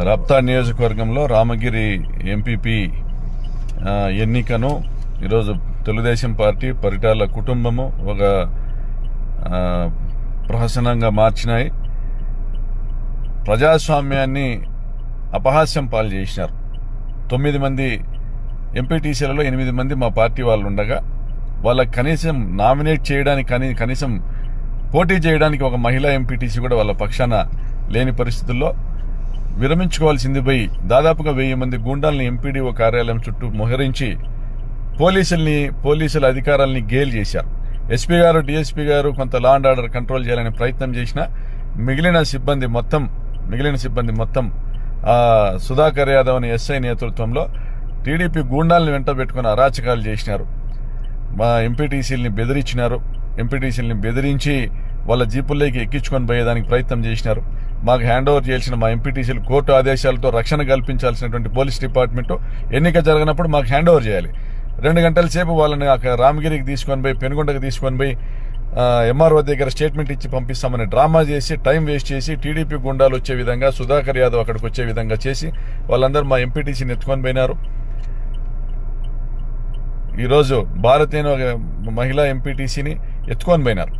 రాప్తా నియోజకవర్గంలో రామగిరి ఎంపీపీ ఎన్నికను ఈరోజు తెలుగుదేశం పార్టీ పరిటాల కుటుంబము ఒక ప్రహసనంగా మార్చినాయి. ప్రజాస్వామ్యాన్ని అపహాస్యం పాలు చేసినారు. 9 మంది ఎంపీటీసీలలో 8 మంది మా పార్టీ వాళ్ళు ఉండగా వాళ్ళకి కనీసం నామినేట్ చేయడానికి కనీసం పోటీ చేయడానికి ఒక మహిళా ఎంపీటీసీ కూడా వాళ్ళ పక్షాన లేని పరిస్థితుల్లో విరమించుకోవాల్సింది పోయి దాదాపుగా 1000 మంది గూండాల్ని ఎంపీడీఓ కార్యాలయం చుట్టూ మోహరించి పోలీసుల అధికారాలని గేల్ చేశారు. ఎస్పీ గారు, డీఎస్పీ గారు కొంత లా అండ్ ఆర్డర్ కంట్రోల్ చేయాలని ప్రయత్నం చేసినా మిగిలిన సిబ్బంది మొత్తం సుధాకర్ యాదవ్ అనే ఎస్ఐ నేతృత్వంలో టీడీపీ గూండాలను వెంట పెట్టుకుని అరాచకాలు చేసినారు. మా ఎంపీటీసీలని బెదిరించినారు. ఎంపీటీసీలని బెదిరించి వాళ్ళ జీపుల్లోకి ఎక్కించుకొని పోయేదానికి ప్రయత్నం చేసినారు. మాకు హ్యాండ్ ఓవర్ చేయాల్సిన మా ఎంపీటీసీలు కోర్టు ఆదేశాలతో రక్షణ కల్పించాల్సినటువంటి పోలీస్ డిపార్ట్మెంట్ ఎన్నిక జరిగినప్పుడు మాకు హ్యాండ్ ఓవర్ చేయాలి. 2 గంటల సేపు వాళ్ళని రామగిరికి తీసుకొని పోయి పెనుగొండకు తీసుకొని పోయి ఎంఆర్ఓ దగ్గర స్టేట్మెంట్ ఇచ్చి పంపిస్తామని డ్రామా చేసి టైం వేస్ట్ చేసి టీడీపీ గుండాలు వచ్చే విధంగా సుధాకర్ యాదవ్ అక్కడికి వచ్చే విధంగా చేసి వాళ్ళందరూ మా ఎంపీటీసీని ఎత్తుకొని పోయినారు. ఈరోజు భారత్ అనే ఒక మహిళా ఎంపీటీసీని ఎత్తుకొని పోయినారు.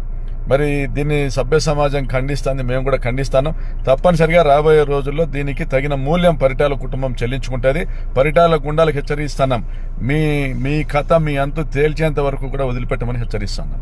మరి దీన్ని సభ్య సమాజం ఖండిస్తుంది, మేము కూడా ఖండిస్తున్నాం. తప్పనిసరిగా రాబోయే రోజుల్లో దీనికి తగిన మూల్యం పరిటాల కుటుంబం చెల్లించుకుంటుంది. పరిటాల గుండాలకు హెచ్చరిస్తున్నాం, మీ కథ మీ అంతు తేల్చేంత వరకు కూడా వదిలిపెట్టమని హెచ్చరిస్తున్నాం.